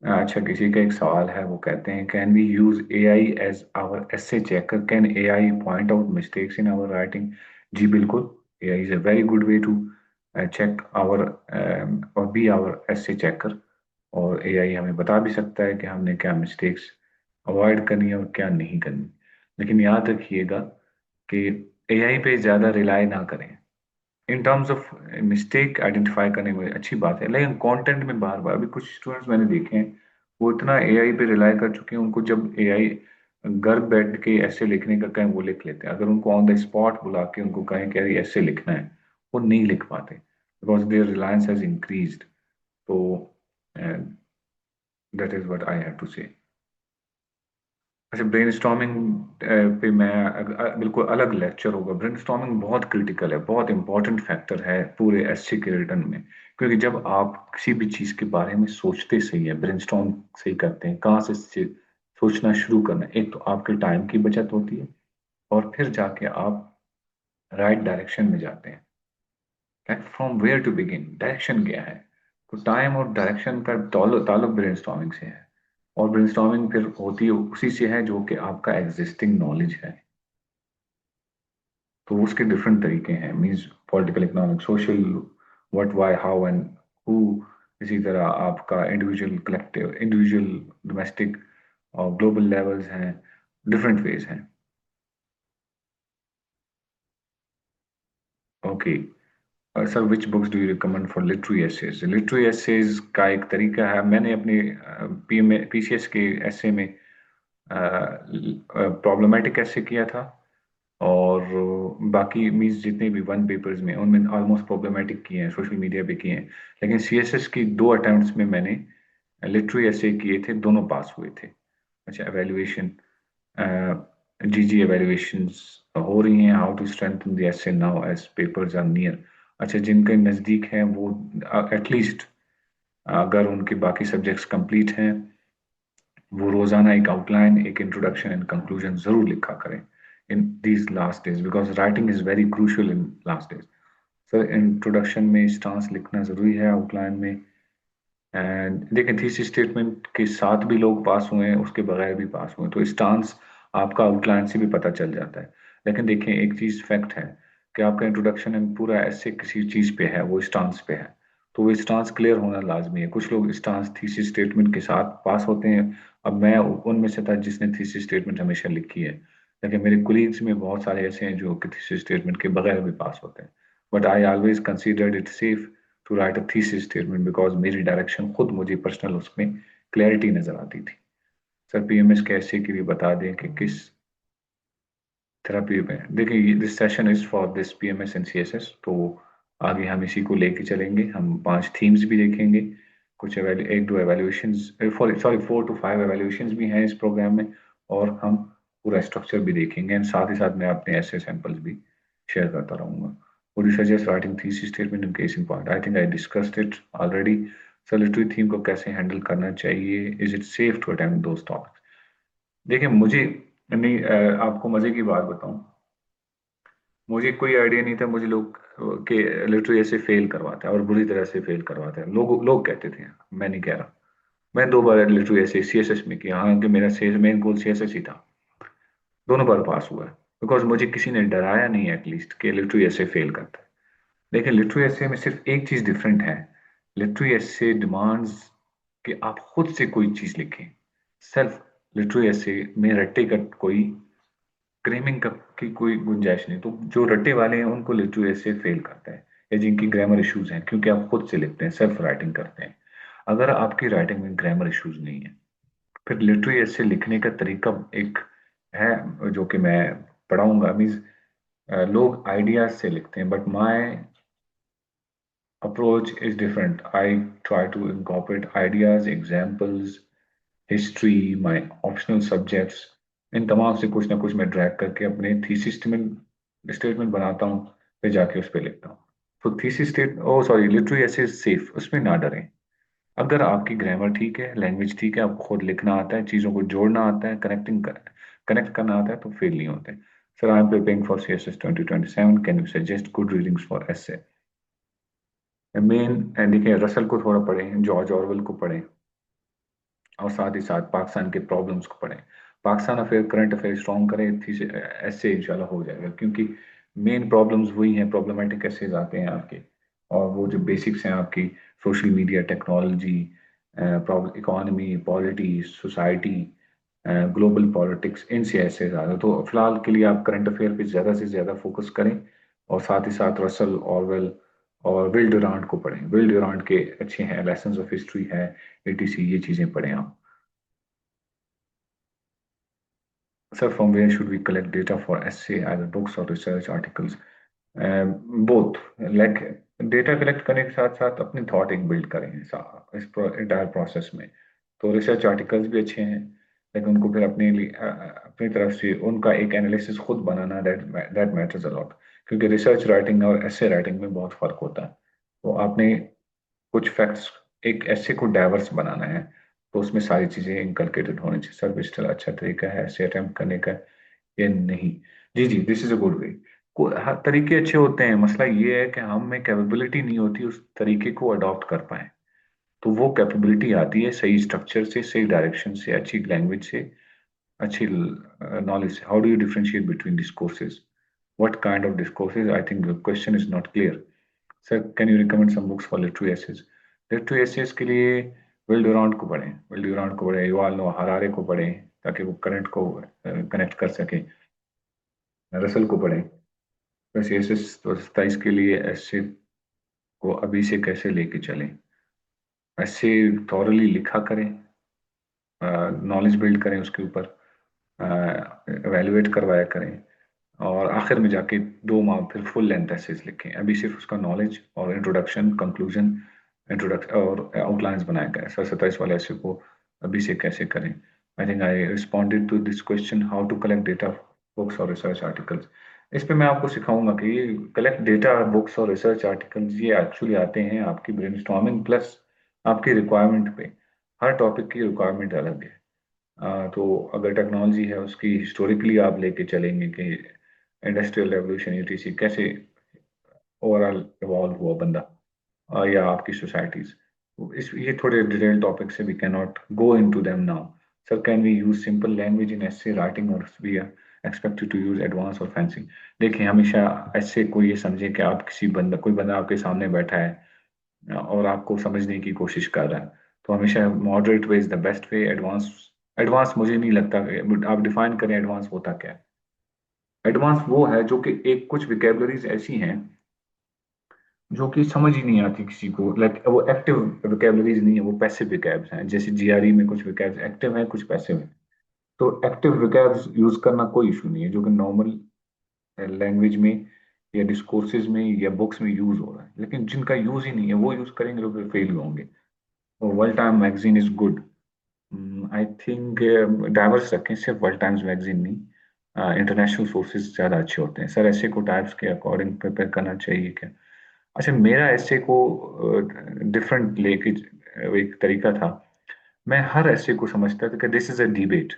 अच्छा, किसी का एक सवाल है, वो कहते हैं, can we use AI as our essay checker, can AI point out mistakes in our writing? जी बिल्कुल, AI is a very good way to check our और बी आवर एसे चेकर। और एआई हमें बता भी सकता है कि हमने क्या मिस्टेक्स अवॉइड करनी है और क्या नहीं करनी। लेकिन याद रखिएगा कि एआई पे ज़्यादा रिलाई ना करें। इन टर्म्स ऑफ मिस्टेक आइडेंटिफाई करने में अच्छी बात है, लेकिन कंटेंट में बार बार, अभी कुछ स्टूडेंट्स मैंने देखे हैं वो इतना एआई पे रिलाई कर चुके हैं, उनको जब एआई घर बैठ के ऐसे लिखने का कहें वो लिख लेते हैं, अगर उनको ऑन द स्पॉट बुला के उनको कहें कि यार ऐसे लिखना है वो नहीं लिख पाते, because their reliance has increased. तो that is what I have to say. अच्छा, ब्रेनस्टॉर्मिंग पे मैं बिल्कुल अलग लेक्चर होगा। ब्रेनस्टॉर्मिंग बहुत क्रिटिकल है, बहुत इंपॉर्टेंट फैक्टर है पूरे एससी के रिटर्न में, क्योंकि जब आप किसी भी चीज़ के बारे में सोचते सही है, ब्रेनस्टॉर्म सही करते हैं, कहाँ से सोचना शुरू करना है, एक तो आपके टाइम की बचत होती है और फिर जाके आप राइट डायरेक्शन में जाते हैं। From where to begin, direction क्या है, तो टाइम और डायरेक्शन का ताल्लुक ब्रेनस्टॉर्मिंग से है। और ब्रेनस्टॉर्मिंग फिर होती है उसी से है जो कि आपका एग्जिस्टिंग नॉलेज है। तो उसके डिफरेंट तरीके हैं, means political, economic, social, what, why, how and who. इसी तरह आपका इंडिविजुअल, कलेक्टिव, इंडिविजुअल, डोमेस्टिक और ग्लोबल लेवल्स हैं, डिफरेंट वेज हैं। Okay sir, which books do you recommend for literary essays? Literary essays का एक तरीका है, मैंने अपने पीसीएस के एसे में प्रॉब्लमेटिक ऐसे किया था, और बाकी मीन्स जितने भी वन पेपर्स में उनमें ऑलमोस्ट प्रॉब्लमेटिक किए हैं, सोशल मीडिया पे किए हैं। लेकिन सीएसएस की दो अटेम्प्ट्स में मैंने लिटरेरी ऐसे किए थे, दोनों पास हुए थे। अच्छा, एवेल्युएशन, जीजी एवेल्युएशंस हो रही हैं, how to strengthen the essay now as papers are near. अच्छा, जिनके नज़दीक हैं वो एटलीस्ट अगर उनके बाकी सब्जेक्ट्स कंप्लीट हैं, वो रोजाना एक आउटलाइन, एक इंट्रोडक्शन एंड कंक्लूजन जरूर लिखा करें in these last days, because writing is very crucial in last days. Sir, introduction में स्टांस लिखना जरूरी है, आउटलाइन में। एंड देखें, थीसिस स्टेटमेंट के साथ भी लोग पास हुए हैं, उसके बगैर भी पास हुए हैं, तो स्टांस आपका आउटलाइन से भी पता चल जाता है। लेकिन देखें, एक चीज फैक्ट है कि आपका इंट्रोडक्शन एंड पूरा ऐसे किसी चीज पे है, वो स्टांस पे है, तो वो स्टांस क्लियर होना लाजमी है। कुछ लोग स्टांस थीसिस स्टेटमेंट के साथ पास होते हैं, अब मैं उनमें से था जिसने थीसिस स्टेटमेंट हमेशा लिखी है, लेकिन मेरे कोलीग्स में बहुत सारे ऐसे हैं जो कि थीसिस स्टेटमेंट के बगैर भी पास होते हैं। But I always considered it safe to write a thesis statement, because मेरी डायरेक्शन खुद मुझे पर्सनल उसमें क्लैरिटी नजर आती थी। सर, पीएमएस कैसे के लिए बता दें कि किस थेरेपी में, देखिए this session is for this PMS and CSS, तो आगे हम इसी को लेके चलेंगे। हम 5 थीम्स भी देखेंगे, कुछ एक दो एवेल्युएशंस, सॉरी 4 to 5 एवेल्युएशंस भी हैं इस प्रोग्राम में, और हम पूरा स्ट्रक्चर भी देखेंगे, एंड साथ ही साथ मैं अपने ऐसे सैंपल्स भी शेयर करता रहूंगा। Would you suggest writing thesis statement in case in point? I think I discussed it already. Solitary theme को कैसे हैंडल करना चाहिए? Is it safe to attempt those topics? देखिए, मुझे नहीं, आपको मजे की बात बताऊं, मुझे कोई आइडिया नहीं था, मुझे लोग के लिटरेरी ऐसे फेल करवाते हैं और बुरी तरह से फेल करवाते हैं, लोग लोग कहते थे, मैं नहीं कह रहा। मैं 2 बार लिटरेरी ऐसे सीएसएस में किया, हाँ, कि मेरा मेन गोल सीएसएस ही था, दोनों बार पास हुआ है, बिकॉज मुझे किसी ने डराया नहीं एटलीस्ट कि लिटरेरी ऐसे फेल करता है। देखिए, लिटरेरी एसे में सिर्फ एक चीज डिफरेंट है, लिटरेरी एसे डिमांड्स कि आप खुद से कोई चीज लिखें, सेल्फ। लिटरेरी एसे में रट्टे का कोई क्रेमिंग का की कोई गुंजाइश नहीं, तो जो रट्टे वाले हैं उनको लिटरेरी एसे फेल करता है, या जिनकी ग्रामर इश्यूज हैं, क्योंकि आप खुद से लिखते हैं, सेल्फ राइटिंग करते हैं। अगर आपकी राइटिंग में ग्रामर इश्यूज नहीं है, फिर लिटरेरी एसे लिखने का तरीका एक है जो कि मैं पढ़ाऊंगा। मीन्स लोग आइडियाज से लिखते हैं, but my approach is different. I try to incorporate ideas, examples, history, my optional subjects, इन तमाम से कुछ ना कुछ मैं ड्रैग करके अपने थीसिस स्टेटमेंट स्टेटमेंट बनाता हूँ, फिर जाके उस पर लिखता हूँ। तो थीसिस स्टेट ओ सॉरी लिटरेरी ऐसे सेफ, उसमें ना डरें। अगर आपकी ग्रामर ठीक है, लैंग्वेज ठीक है, आपको खुद लिखना आता है, चीज़ों को जोड़ना आता है, कनेक्ट करना आता है, तो फेल नहीं होते। Sir, I am preparing for CSS 2027, can you suggest good readings for essay? Main, देखिए, रसल को थोड़ा पढ़ें, जॉर्ज ऑरवेल को पढ़ें, और साथ ही साथ पाकिस्तान के प्रॉब्लम्स को पढ़ें। Pakistan affair, current affair strong करें, ऐसे इंशाल्लाह हो जाएगा, क्योंकि मेन प्रॉब्लम्स वही हैं, प्रॉब्लमेटिक ऐसे आते हैं आपके, और वो जो बेसिक्स हैं आपकी, social media, technology, economy, polity, society, global politics, इनसे ऐसे ज़्यादा। तो फिलहाल के लिए आप करंट अफेयर पे ज़्यादा से ज़्यादा फोकस करें, और साथ ही साथ रसल ऑरवेल और विल डुरांट को पढ़ें। विल डुरांट के अच्छे हैं, लेसन्स ऑफ हिस्ट्री है, एटीसी, ये चीज़ें पढ़ें आप। Sir, from where should we collect data for essay, either books और research articles? Both. Like, data collect करने के साथ साथ अपनी थॉट एक बिल्ड करें इस इंटायर प्रोसेस में। तो रिसर्च आर्टिकल्स भी अच्छे हैं, लेकिन उनको फिर अपने लिए अपनी तरफ से उनका एक एनालिसिस खुद बनाना, दैट दैट मैटर्स अलॉट। क्योंकि रिसर्च राइटिंग और एसे राइटिंग में बहुत फर्क होता है। तो आपने कुछ फैक्ट्स, एक ऐसे को डाइवर्स बनाना है, तो उसमें सारी चीजें इनकलकेटेड होनी चाहिए। सर, विस्टल अच्छा तरीका है ऐसे अटेम्प्ट करने का या नहीं? जी जी, this is a good way. हर तरीके अच्छे होते हैं, मसला ये है कि हम में कैपेबिलिटी नहीं होती उस तरीके को अडॉप्ट कर पाए। तो वो कैपेबिलिटी आती है सही स्ट्रक्चर से, सही डायरेक्शन से, अच्छी लैंग्वेज से, अच्छी नॉलेज से। How do you differentiate between discourses? What kind of discourses? I think the question is not clear. Sir, can you recommend some books for literary essays? Literary essays के लिए विल ड्यूरांट को पढ़ें, विल ड्यूरांट को पढ़ें, युval नोआ हरारे को पढ़ें, ताकि वो करंट को कनेक्ट कर सके। रसल को पढ़ें। बस एसेज तो 27 के लिए ऐसे को अभी से कैसे लेके चलें? ऐसे थॉरली लिखा करें, नॉलेज बिल्ड करें उसके ऊपर, एवेल्युएट करवाया करें, और आखिर में जाके 2 माह फिर फुल लेंथ एसेज लिखें। अभी सिर्फ उसका नॉलेज और इंट्रोडक्शन, कंक्लूजन, इंट्रोडक्शन और आउटलाइंस बनाया गया है। सर, 27 वाले ऐसे को अभी से कैसे करें? I think I responded to this question, how to collect data, books और रिसर्च आर्टिकल्स। इस पे मैं आपको सिखाऊंगा कि ये कलेक्ट डेटा, बुक्स और रिसर्च आर्टिकल्स, ये एक्चुअली आते हैं आपकी ब्रेनस्टॉर्मिंग प्लस आपकी रिक्वायरमेंट पे। हर टॉपिक की रिक्वायरमेंट अलग है। तो अगर टेक्नोलॉजी है, उसकी हिस्टोरिकली आप लेके चलेंगे कि इंडस्ट्रियल रेवोल्यूशन, यूटीसी, कैसे ओवरऑल इवॉल्व हुआ बंदा, या आपकी सोसाइटीज। इस ये थोड़े डिटेल टॉपिक्स है, we can not go into them now. Sir, can we use simple language in essay writing, और we are expected to use advance और फैंसी? देखिए, हमेशा ऐसे को ये समझे कि आप किसी बंदा, कोई बंदा आपके सामने बैठा है और आपको समझने की कोशिश कर रहा है। तो हमेशा moderate way is the best way. Advance, advance मुझे नहीं लगता आप डिफाइन करें एडवांस होता क्या है। एडवांस वो है जो कि एक कुछ विकेबलरीज ऐसी हैं जो कि समझ ही नहीं आती किसी को। लाइक, वो एक्टिव विकेबलरीज नहीं है, वो पैसिव विकैब्स हैं। जैसे जीआरई में कुछ विकैब्स एक्टिव हैं, कुछ पैसिव हैं। तो एक्टिव विकैब्स यूज करना कोई इशू नहीं है, जो कि नॉर्मल लैंग्वेज में या डिस्कोर्सेज में या बुक्स में यूज हो रहा है। लेकिन जिनका यूज ही नहीं है, वो यूज करेंगे तो फिर फेल होंगे। World time magazine is good. I think diverse रखें, सिर्फ वर्ल्ड टाइम्स मैगजीन नहीं, इंटरनेशनल सोर्सेज ज़्यादा अच्छे होते हैं। सर, ऐसे को टाइप्स के अकॉर्डिंग प्रिपेयर करना चाहिए क्या? अच्छा, मेरा ऐसे को डिफरेंट लेके एक तरीका था। मैं हर ऐसे को समझता था कि this is a debate.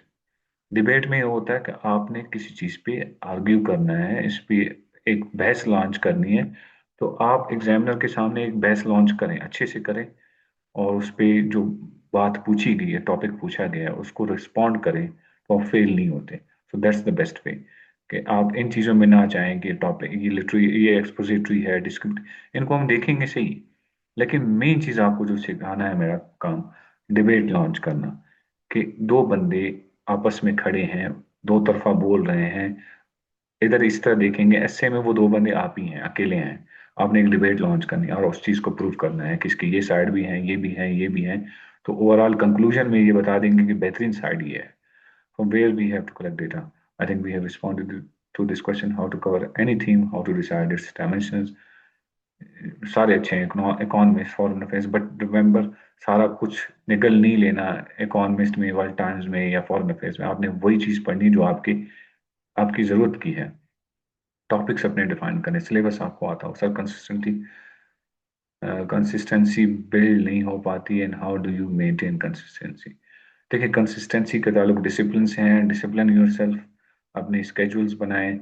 Debate में ये होता है कि आपने किसी चीज़ पे आर्ग्यू करना है, इस पे एक बहस लॉन्च करनी है। तो आप एग्जामिनर के सामने एक बहस लॉन्च करें, अच्छे से करें, और उस पे जो बात पूछी गई है, टॉपिक पूछा गया है, उसको रिस्पॉन्ड करें, तो आप फेल नहीं होते। So that's the best way, कि आप इन चीज़ों में ना चाहें कि टॉपिक ये लिटरी, ये एक्सपोजिटरी है, डिस्क्रिप्ट, इनको हम देखेंगे सही। लेकिन मेन चीज़ आपको जो सिखाना है, मेरा काम डिबेट लॉन्च करना, कि दो बंदे आपस में खड़े हैं, दो तरफा बोल रहे हैं। इधर इस तरह देखेंगे, ऐसे में वो दो बंदे आप ही हैं, अकेले हैं। आपने एक डिबेट लॉन्च करनी है और उस चीज को प्रूव करना है कि इसकी ये साइड भी है, ये भी है, ये भी है। तो ओवरऑल कंक्लूजन में ये बता देंगे कि बेहतरीन साइड ये है। From where we have to collect data? I think we have responded to this question, how to cover any theme, how to decide its dimensions. सारे अच्छे हैं, economist, foreign affairs, but remember, सारा कुछ निगल नहीं लेना इकोनॉमिस्ट में, वर्ल्ड टाइम्स में या फॉरेन अफेयर्स में। आपने वही चीज पढ़नी जो आपकी आपकी जरूरत की है। टॉपिक्स अपने डिफाइन करें, सिलेबस आपको आता हो। सर, कंसिस्टेंसी बिल्ड नहीं हो पाती, and how do you maintain consistency? देखिए, कंसिस्टेंसी का ताल्लुक डिसिप्लिन से है। डिसिप्लिन योरसेल्फ, अपने स्केड्यूल्स बनाएं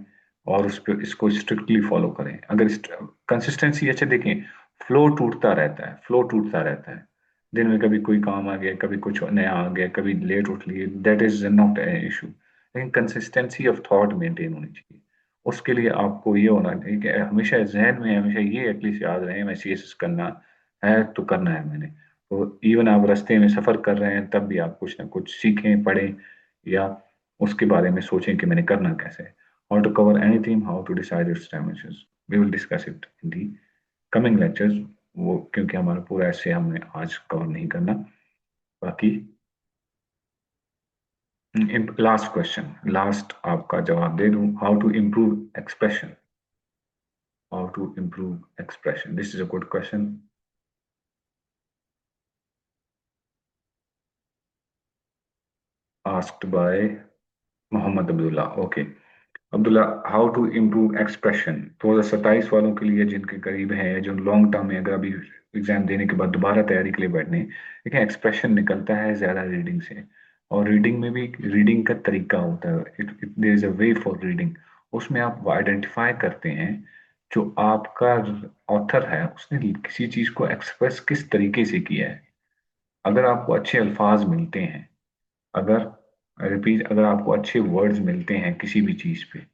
और उस पर इसको स्ट्रिक्टली फॉलो करें। अगर कंसिस्टेंसी, अच्छा देखें, फ्लो टूटता रहता है, फ्लो टूटता रहता है। दिन में कभी कोई काम आ गया, कभी कुछ नया आ गया, कभी लेट उठ लिए, that is not a issue. लेकिन कंसिस्टेंसी ऑफ थॉट मेंटेन होनी चाहिए। उसके लिए आपको ये होना चाहिए कि हमेशा जहन में, हमेशा ये एटलीस्ट याद रहे, मैं सीएसएस करना है तो करना है मैंने। तो इवन आप रास्ते में सफर कर रहे हैं, तब भी आप कुछ ना कुछ सीखें, पढ़ें, या उसके बारे में सोचें कि मैंने करना कैसे है। How to cover anything, how to decide its dimensions, we will discuss it in the coming lectures. वो क्योंकि हमारा पूरा ऐसे हमने आज कवर नहीं करना। बाकी लास्ट क्वेश्चन, लास्ट आपका जवाब दे दूं, how to improve expression, how to improve expression, this is a good question asked by Mohammad Abdullah. Okay Abdullah, how to improve expression 2027 वालों के लिए जिनके करीब है, जो लॉन्ग टर्म में अगर अभी एग्जाम देने के बाद दोबारा तैयारी के लिए बैठने, देखिए एक्सप्रेशन निकलता है ज्यादा रीडिंग से। और रीडिंग में भी रीडिंग का तरीका होता है, there is a way for reading. उसमें आप आइडेंटिफाई करते हैं जो आपका ऑथर है उसने किसी चीज को एक्सप्रेस किस तरीके से किया है। अगर आपको अच्छे अल्फाज मिलते हैं, अगर रिपीट, अगर आपको अच्छे वर्ड्स मिलते हैं किसी भी चीज पे,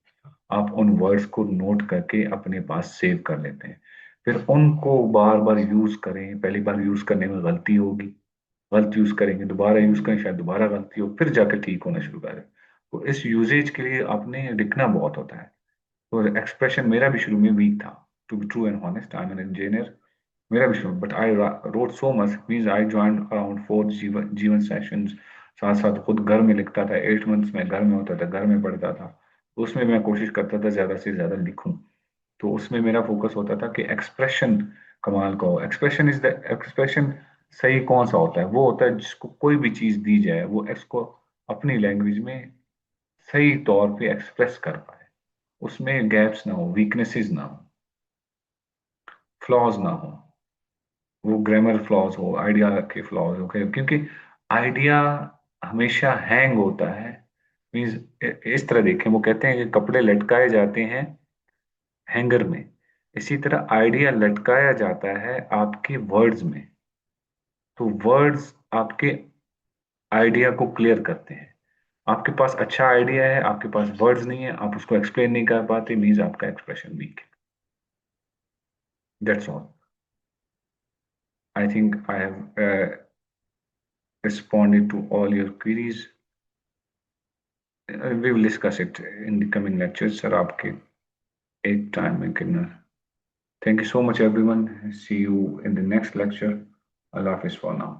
आप उन वर्ड्स को नोट करके अपने पास सेव कर लेते हैं। फिर उनको बार बार यूज करें, पहली बार यूज करने में गलती होगी, गलत यूज करेंगे, दोबारा यूज करें, शायद दोबारा गलती हो, फिर जाकर ठीक होना शुरू करें। तो इस यूजेज के लिए आपने लिखना बहुत होता है। तो एक्सप्रेशन मेरा भी शुरू में वीक था, to be true and honest, I am an engineer, मेरा भी शुरू, but I wrote so much, means I join around 4 जीवन जीवन सेशंस। साथ साथ खुद घर में लिखता था, 8 मंथ्स में घर में होता था, घर में पढ़ता था। तो उसमें मैं कोशिश करता था ज्यादा से ज्यादा लिखूं। तो उसमें मेरा फोकस होता था कि एक्सप्रेशन कमाल का हो। एक्सप्रेशन इज द एक्सप्रेशन, सही कौन सा होता है, वो होता है जिसको कोई भी चीज दी जाए वो इसको अपनी लैंग्वेज में सही तौर पे एक्सप्रेस कर पाए, उसमें गैप्स ना हो, वीकनेसेस ना हो, फ्लॉज ना हो, वो ग्रामर फ्लॉज हो, आइडिया के फ्लॉज हो, क्योंकि आइडिया हमेशा हैंग होता है। मीन्स इस तरह देखें, वो कहते हैं कि कपड़े लटकाए जाते हैं हैंगर में, इसी तरह आइडिया लटकाया जाता है आपके वर्ड्स में। तो वर्ड्स आपके आइडिया को क्लियर करते हैं। आपके पास अच्छा आइडिया है, आपके पास वर्ड्स नहीं है, आप उसको एक्सप्लेन नहीं कर पाते, मीन्स आपका एक्सप्रेशन वीक है। That's all. I think I have responded to all your queries. We will discuss it in the coming lectures, sir. आपके एक टाइम में कितना। Thank you so much, everyone. See you in the next lecture. Allah Hafiz for now.